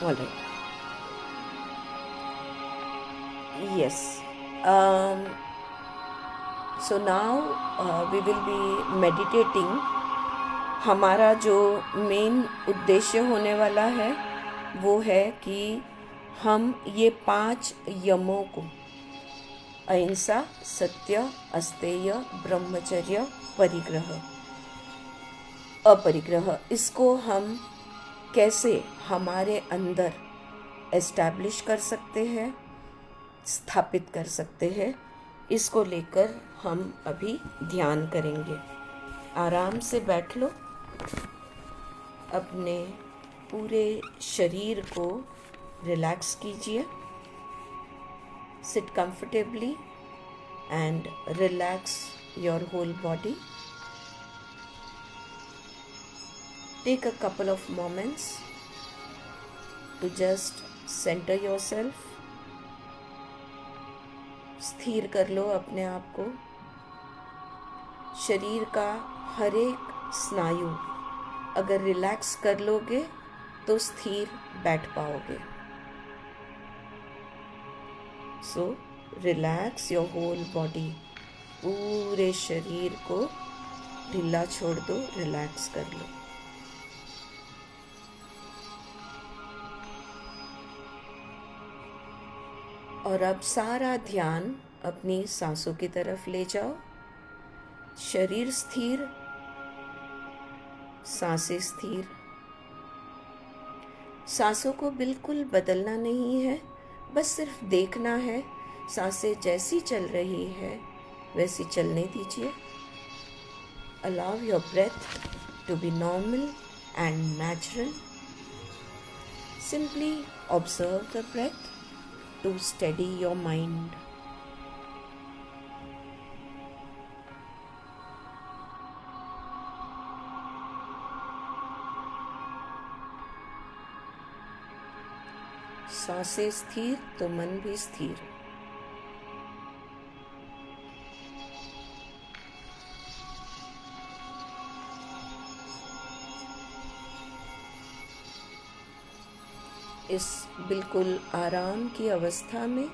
All right. Yes. Um, so now we will be meditating. हमारा जो main उद्देश्य होने वाला है वो है कि हम ये 5 यमों को, अहिंसा, सत्य, अस्तेय, ब्रह्मचर्य, परिग्रह, अपरिग्रह, इसको हम कैसे हमारे अंदर एस्टैब्लिश कर सकते हैं, स्थापित कर सकते हैं, इसको लेकर हम अभी ध्यान करेंगे। आराम से बैठ लो, अपने पूरे शरीर को रिलैक्स कीजिए। Seat comfortably and relax your whole body. Take a couple of moments to just center yourself. स्थिर कर लो अपने आप को। शरीर का हर एक स्नायु अगर रिलैक्स कर लोगे तो स्थिर बैठ पाओगे। So relax your whole body. पूरे शरीर को ढीला छोड़ दो, रिलैक्स कर लो। और अब सारा ध्यान अपनी सांसों की तरफ ले जाओ। शरीर स्थिर, सांसें स्थिर। सांसों को बिल्कुल बदलना नहीं है, बस सिर्फ देखना है। सांसें जैसी चल रही है वैसी चलने दीजिए। Allow your breath to be normal and natural. Simply observe the breath to steady your mind. सांसें स्थिर तो मन भी स्थिर। इस बिल्कुल आराम की अवस्था में,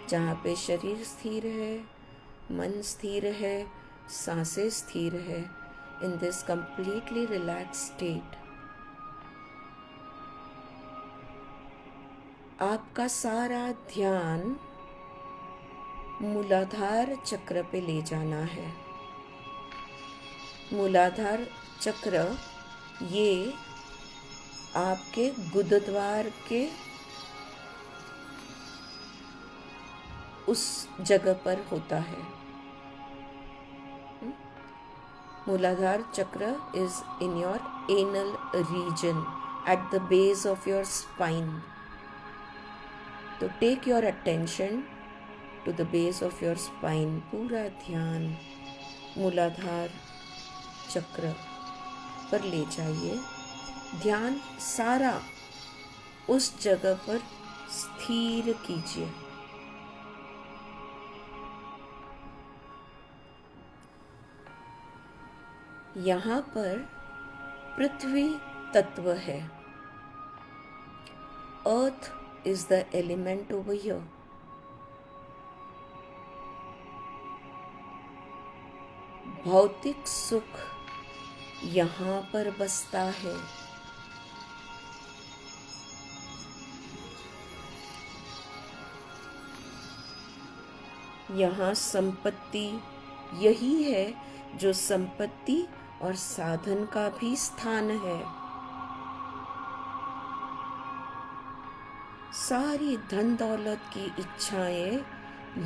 जहाँ पे शरीर स्थिर है, मन स्थिर है, सांसें स्थिर है, in this completely relaxed state, आपका सारा ध्यान मूलाधार चक्र पे ले जाना है। मूलाधार चक्र ये आपके गुदद्वार के उस जगह पर होता है। Muladhara chakra is in your anal region at the base of your spine. तो take your attention to the base of your spine. पूरा ध्यान मूलाधार चक्र पर ले जाइए। ध्यान सारा उस जगह पर स्थिर कीजिए। यहाँ पर पृथ्वी तत्व है। Earth is the element over here. भौतिक सुख यहाँ पर बसता है। यहाँ संपत्ति यही है जो संपत्ति और साधन का भी स्थान है। सारी धन दौलत की इच्छाएं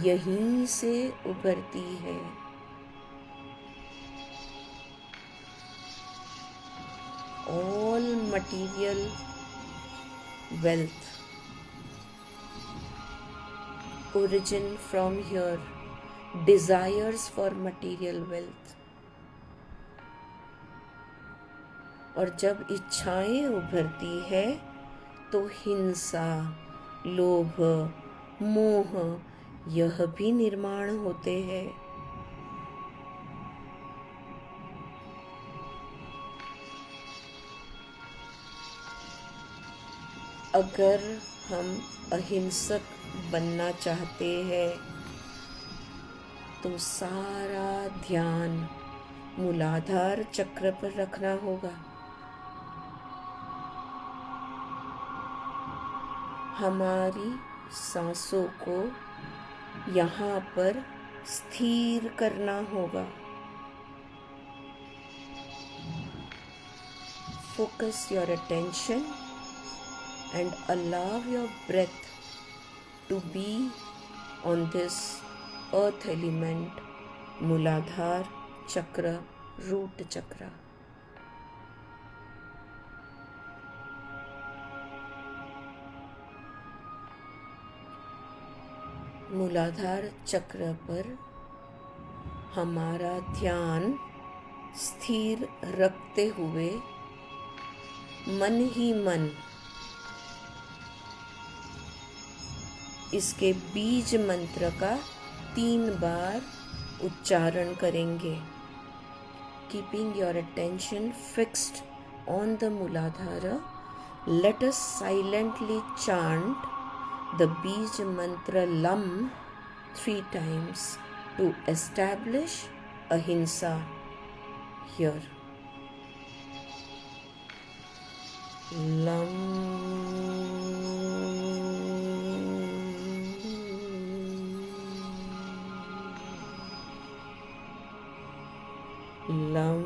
यहीं से उभरती है। All material wealth origin from here, desires for material wealth। और जब इच्छाएं उभरती है तो हिंसा, लोभ, मोह यह भी निर्माण होते हैं। अगर हम अहिंसक बनना चाहते हैं तो सारा ध्यान मूलाधार चक्र पर रखना होगा। हमारी सांसों को यहाँ पर स्थिर करना होगा। Focus your attention and allow your breath to be on this earth element, Muladhara chakra, root chakra. मूलाधार चक्र पर हमारा ध्यान स्थिर रखते हुए मन ही मन इसके बीज मंत्र का 3 बार उच्चारण करेंगे। Keeping your attention fixed on the Muladhara, let us silently chant the Bij mantra Lam 3 times to establish ahimsa here. Lam. Lam.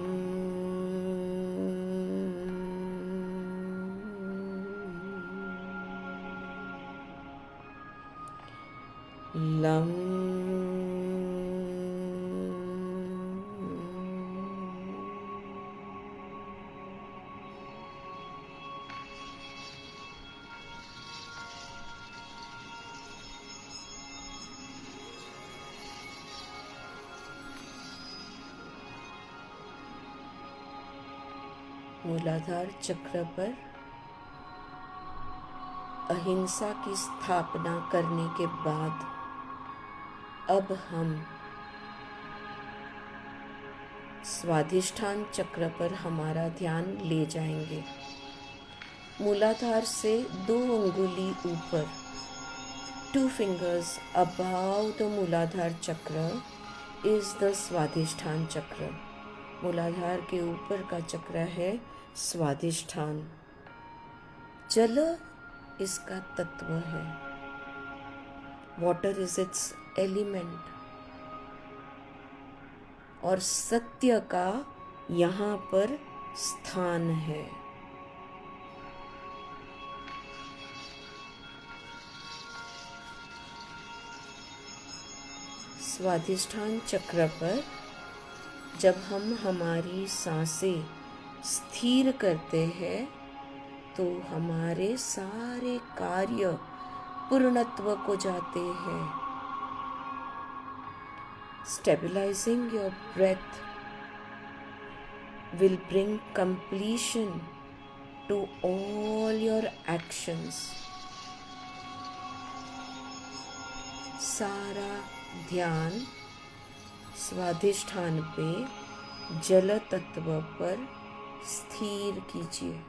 Lam. मूलाधार चक्र पर अहिंसा की स्थापना करने के बाद अब हम स्वाधिष्ठान चक्र पर हमारा ध्यान ले जाएंगे। मूलाधार से 2 अंगुली ऊपर, 2 fingers above the मूलाधार चक्र is the स्वाधिष्ठान चक्र। मूलाधार के ऊपर का चक्र है स्वाधिष्ठान। जल इसका तत्व है, वाटर इज इट्स एलिमेंट, और सत्य का यहाँ पर स्थान है। स्वाधिष्ठान चक्र पर जब हम हमारी सांसें स्थिर करते हैं तो हमारे सारे कार्य पूर्णत्व को जाते हैं। Stabilizing your breath will bring completion to all your actions. सारा ध्यान स्वाधिष्ठान पे जल तत्व पर स्थिर कीजिए।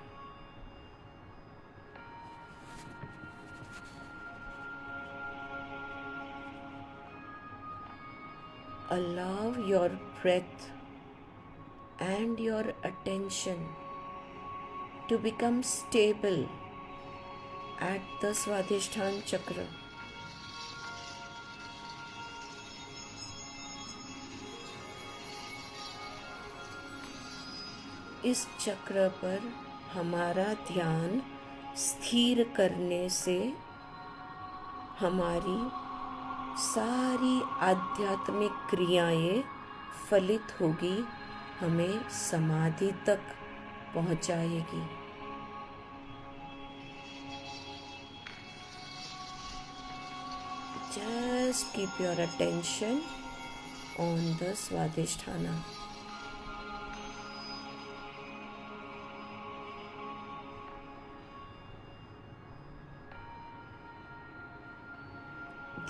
Allow your breath and your attention to become stable at the Swadhisthana chakra. इस चक्र पर हमारा ध्यान स्थिर करने से हमारी सारी आध्यात्मिक क्रियाएं फलित होगी, हमें समाधि तक पहुंचाएगी। Just keep your attention on the Swadhisthana.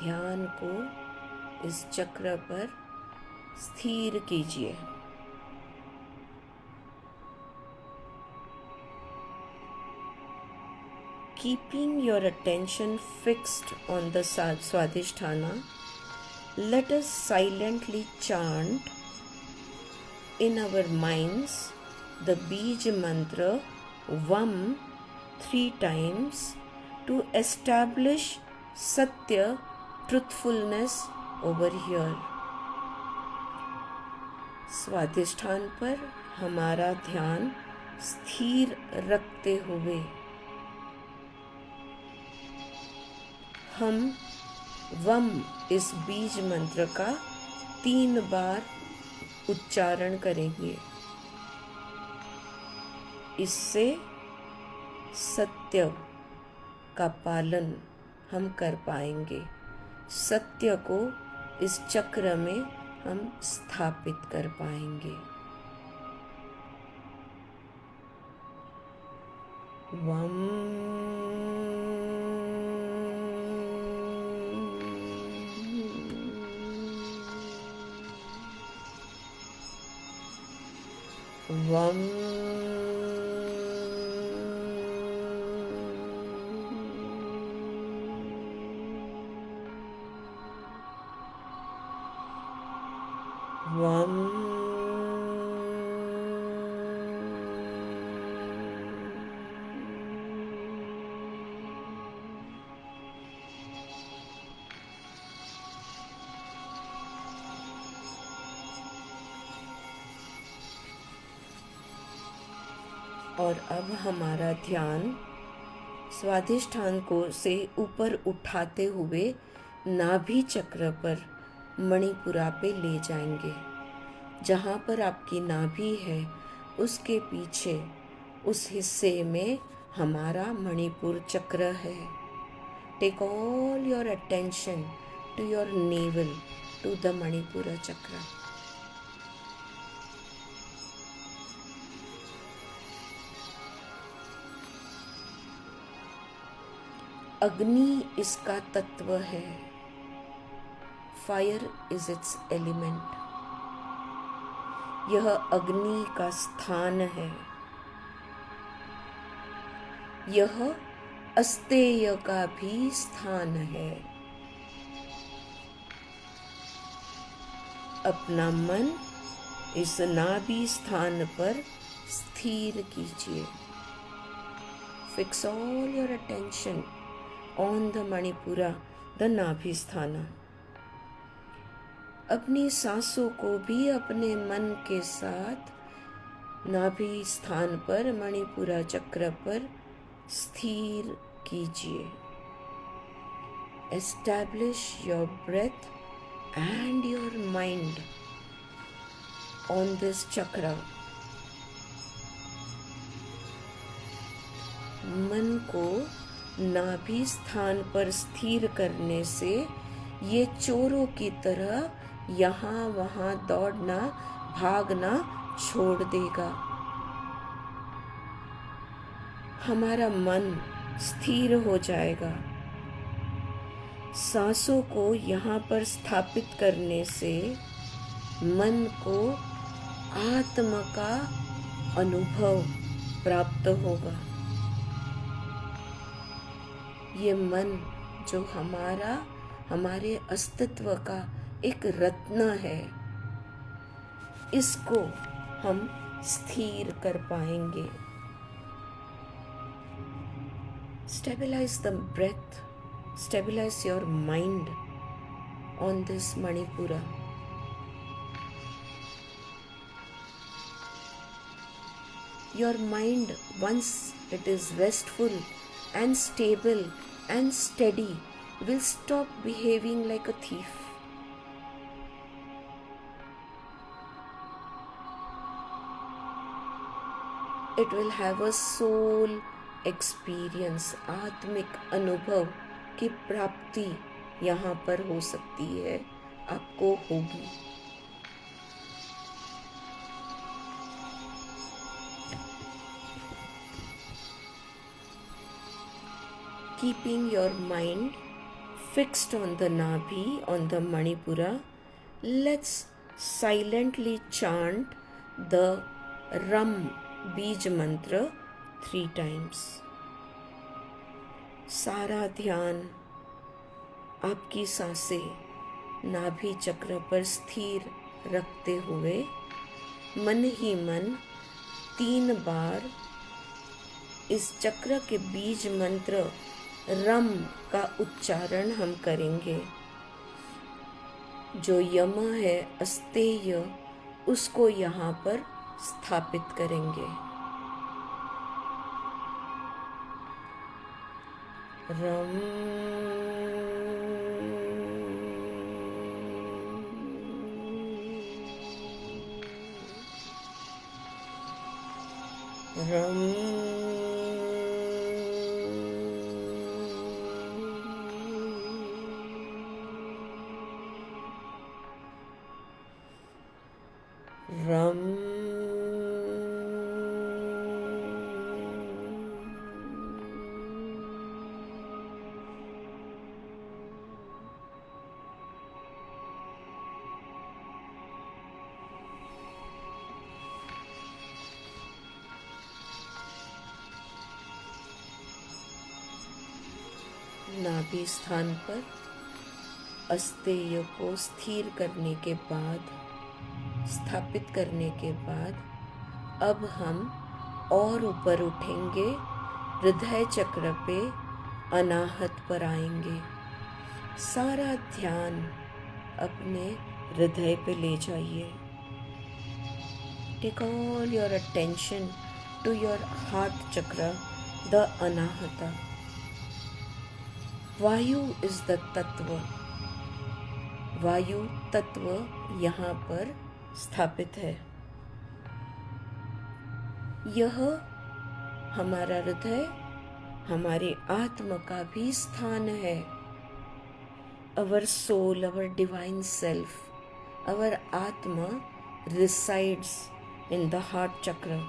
ध्यान को इस चक्र पर स्थिर कीजिए। keeping your attention fixed on the Swadhisthana, let us silently chant in our minds the Bij mantra Vam 3 times to establish Satya, truthfulness over here. स्वाधिष्ठान पर हमारा ध्यान स्थिर रखते हुए हम वम इस बीज मंत्र का 3 बार उच्चारण करेंगे। इससे सत्य का पालन हम कर पाएंगे, सत्य को इस चक्र में हम स्थापित कर पाएंगे। वम वम वम और अब हमारा ध्यान स्वाधिष्ठान को से ऊपर उठाते हुए नाभि चक्र पर मणिपुरा पे ले जाएंगे। जहाँ पर आपकी नाभि है उसके पीछे उस हिस्से में हमारा मणिपुर चक्र है। Take all your attention to your navel, to the Manipura chakra. अग्नि इसका तत्व है, फायर इज इट्स एलिमेंट। यह अग्नि का स्थान है, यह अस्तेय का भी स्थान है। अपना मन इस नाभि स्थान पर स्थिर कीजिए। Fix all your attention on the Manipura, the Nabhisthana. अपनी सांसों को भी अपने मन के साथ नाभि स्थान पर मणिपुरा चक्र पर स्थिर कीजिए। Establish your breath and your mind on this chakra. मन को नाभि स्थान पर स्थिर करने से ये चोरों की तरह यहाँ वहाँ दौड़ना भागना छोड़ देगा। हमारा मन स्थिर हो जाएगा। सांसों को यहाँ पर स्थापित करने से मन को आत्मा का अनुभव प्राप्त होगा। ये मन जो हमारे अस्तित्व का एक रत्न है, इसको हम स्थिर कर पाएंगे। Stabilise the breath, stabilise your mind on this Manipura. Your mind, once it is restful and stable and steady, will stop behaving like a thief. It will have a soul experience, आत्मिक अनुभव की प्राप्ति यहाँ पर हो सकती है, आपको होगी। Keeping your mind fixed on the Nabhi, on the Manipura, let's silently chant the Ram Bij mantra 3 times. सारा ध्यान आपकी सांसें नाभि चक्र पर स्थिर रखते हुए मन ही मन 3 बार इस चक्र के बीज मंत्र रम का उच्चारण हम करेंगे। जो यम है अस्तेय, उसको यहाँ पर स्थापित करेंगे। रम रम रम नाभि स्थान पर अस्तेय को स्थिर करने के बाद, स्थापित करने के बाद अब हम और ऊपर उठेंगे, हृदय चक्र पे अनाहत पर आएंगे। सारा ध्यान अपने हृदय पे ले जाइए। Take all your attention to your heart chakra, the Anahata. Vayu is the तत्व, वायु तत्व यहाँ पर स्थापित है। यह हमारा हृदय हमारे आत्म का भी स्थान है। Our soul, our divine self, our atma resides in the heart chakra.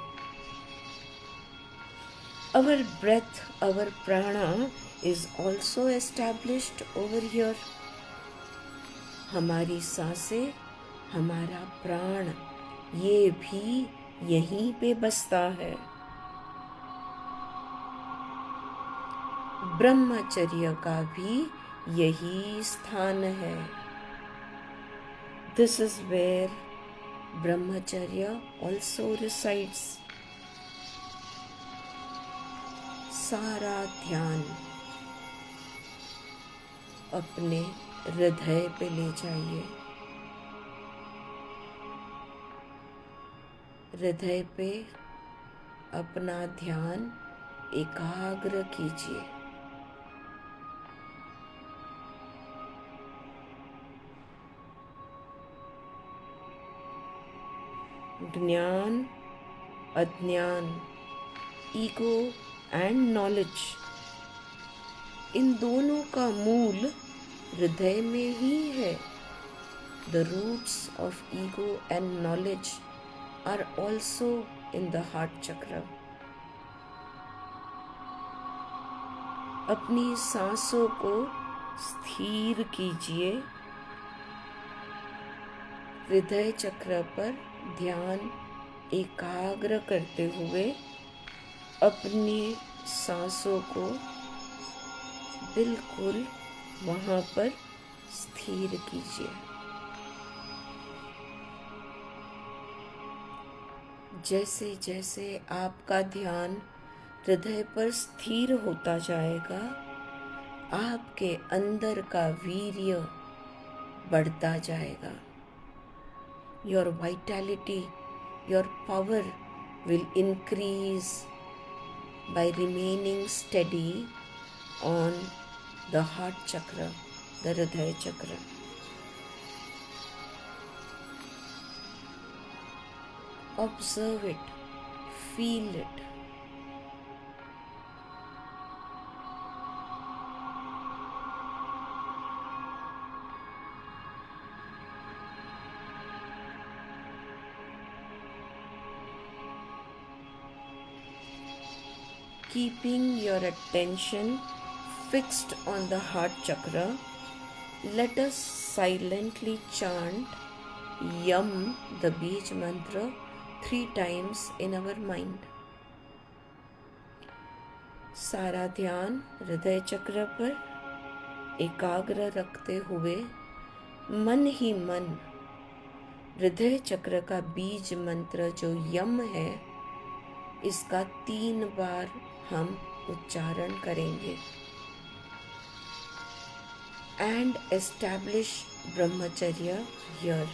Our breath, our prana is also established over here. हमारी सांसें, हमारा प्राण, ये भी यहीं पे बसता है। ब्रह्मचर्य का भी यही स्थान है। This is where Brahmacharya also resides. सारा ध्यान अपने हृदय पे ले जाइए। हृदय पे अपना ध्यान एकाग्र कीजिए। ज्ञान, अज्ञान, ईगो एंड नॉलेज, इन दोनों का मूल हृदय में ही है। The roots of ego and knowledge are also in the heart chakra. अपनी सांसों को स्थिर कीजिए। हृदय चक्र पर ध्यान एकाग्र करते हुए अपनी सांसों को बिल्कुल वहाँ पर स्थिर कीजिए। जैसे जैसे आपका ध्यान हृदय पर स्थिर होता जाएगा, आपके अंदर का वीर्य बढ़ता जाएगा। Your vitality, your power will increase by remaining steady on the heart chakra, the Hridaya chakra. Observe it, feel it. Keeping your attention fixed on the heart chakra, let us silently chant Yam, the Bij mantra, 3 times in our mind. सारा ध्यान हृदय चक्र पर एकाग्र रखते हुए मन ही मन हृदय चक्र का बीज मंत्र जो यम है, इसका 3 बार हम उच्चारण करेंगे। एंड एस्टैब्लिश ब्रह्मचर्य हियर।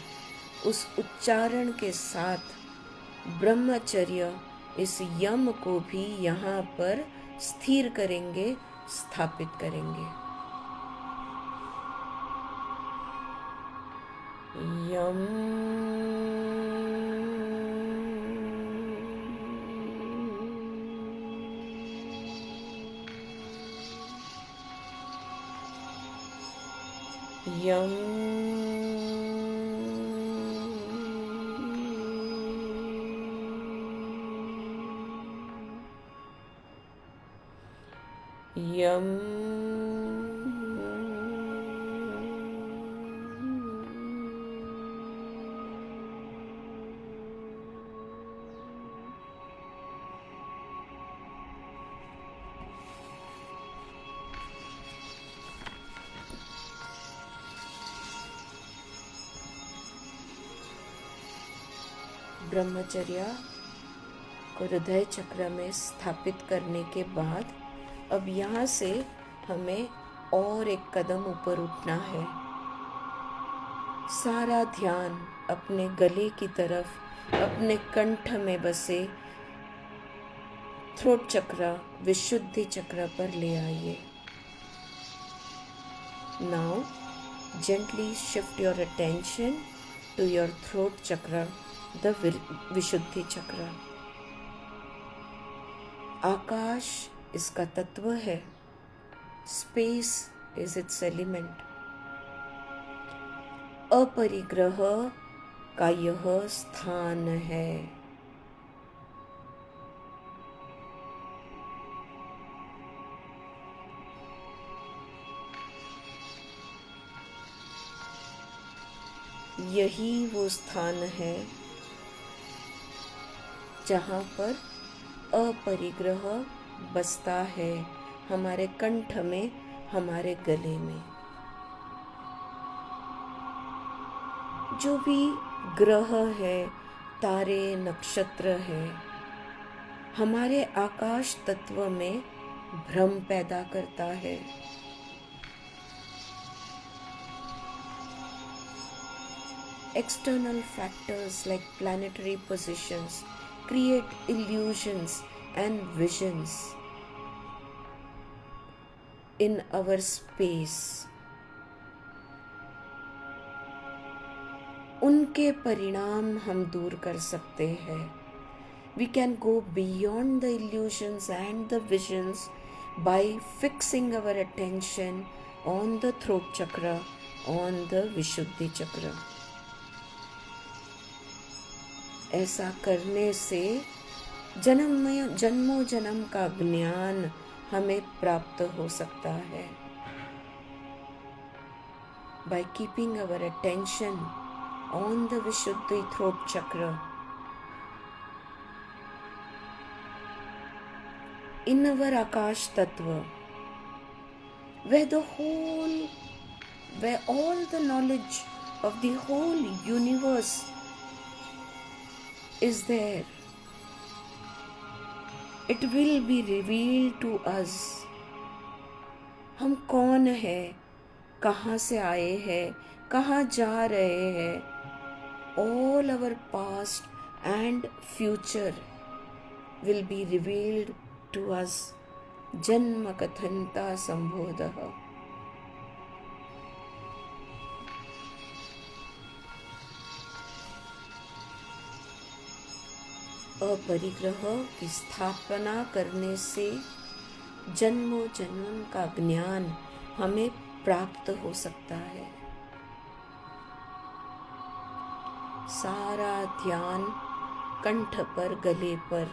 उस उच्चारण के साथ ब्रह्मचर्य इस यम को भी यहाँ पर स्थिर करेंगे, स्थापित करेंगे। यम यम यम ब्रह्मचर्य को हृदय चक्र में स्थापित करने के बाद अब यहाँ से हमें और एक कदम ऊपर उठना है। सारा ध्यान अपने गले की तरफ, अपने कंठ में बसे थ्रोट चक्र, विशुद्धि चक्र पर ले आइए। Now gently shift your attention to your throat chakra, the विशुद्धि चक्र। आकाश इसका तत्व है, स्पेस इज इट्स एलिमेंट। अपरिग्रह का यह स्थान है। यही वो स्थान है जहाँ पर अपरिग्रह बसता है, हमारे कंठ में, हमारे गले में। जो भी ग्रह है, तारे, नक्षत्र है, हमारे आकाश तत्व में भ्रम पैदा करता है। External factors like planetary positions create illusions and visions in our space. उनके परिणाम हम दूर कर सकते हैं। We can go beyond the illusions and the visions by fixing our attention on the throat chakra, on the Vishuddhi chakra. ऐसा करने से जन्मों जन्म का ज्ञान हमें प्राप्त हो सकता है। By keeping our attention on the Vishuddhi throat chakra, in our Akash Tattva, where all the knowledge of the whole universe is there, it will be revealed to us. हम कौन है, कहाँ से आए हैं, कहाँ जा रहे हैं, all our past and future will be revealed to us. जन्म कथनता संबोधः। अपरिग्रह की स्थापना करने से जन्मों जन्म का ज्ञान हमें प्राप्त हो सकता है। सारा ध्यान कंठ पर, गले पर,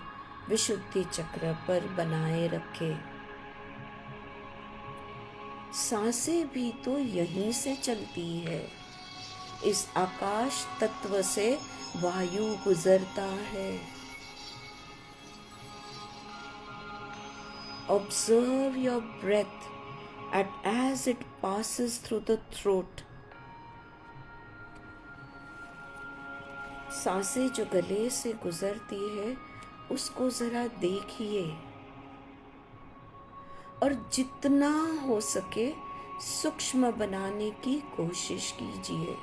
विशुद्धि चक्र पर बनाए रखे। सांसें भी तो यहीं से चलती है। इस आकाश तत्व से वायु गुजरता है। Observe your breath as it passes through the throat. सांसें जो गले से गुजरती है उसको जरा देखिए और जितना हो सके सूक्ष्म बनाने की कोशिश कीजिए.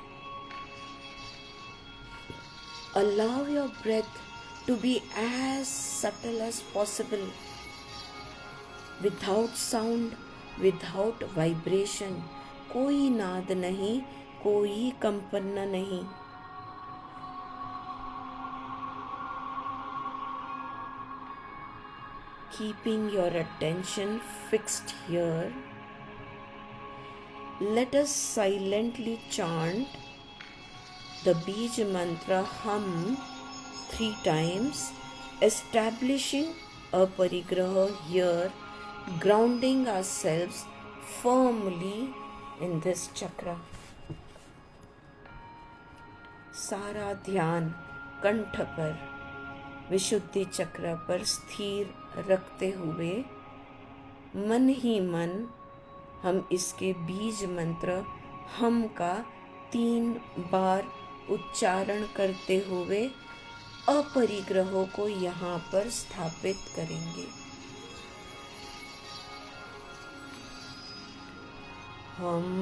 Allow your breath to be as subtle as possible, without sound, without vibration. कोई नाद नहीं, कोई कंपन नहीं. Keeping your attention fixed here, let us silently chant the Bij mantra hum 3 times, establishing a parigraha here, grounding ourselves firmly in this chakra. सारा ध्यान कंठ पर, विशुद्धि चक्र पर स्थिर रखते हुए मन ही मन हम इसके बीज मंत्र हम का 3 बार उच्चारण करते हुए अपरिग्रहों को यहाँ पर स्थापित करेंगे. हम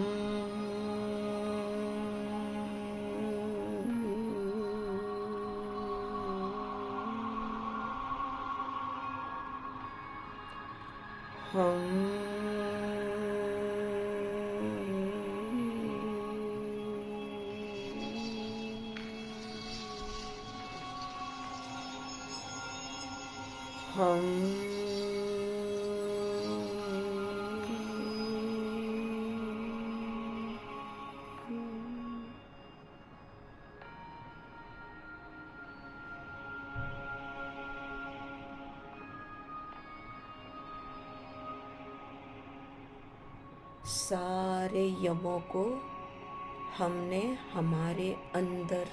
सारे यमों को हमने हमारे अंदर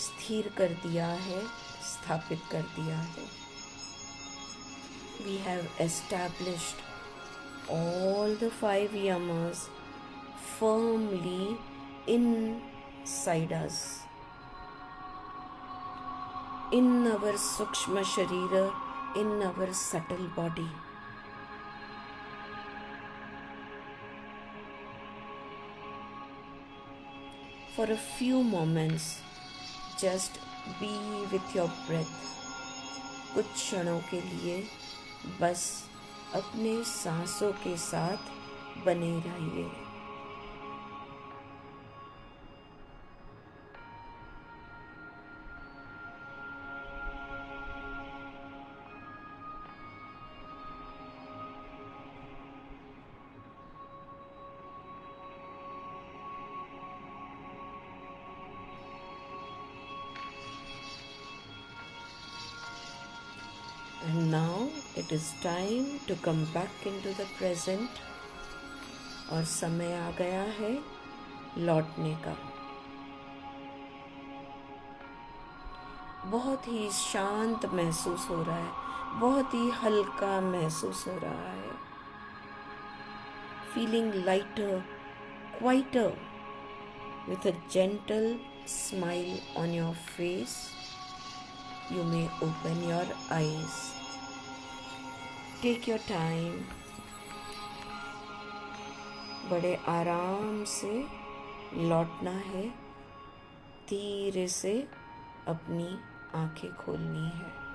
स्थिर कर दिया है, स्थापित कर दिया है. We have established all the 5 yamas firmly inside us, in our sukshma sharira, in our subtle body. For a few moments, just be with your breath. कुछ क्षणों के लिए बस अपने सांसों के साथ बने रहिए. And now it is time to come back into the present. और समय आ गया है लौटने का. बहुत ही शांत महसूस हो रहा है, बहुत ही हल्का महसूस हो रहा है. Feeling lighter, quieter, with a gentle smile on your face, you may open your eyes. Take your time. बड़े आराम से लौटना है, धीरे से अपनी आंखें खोलनी है.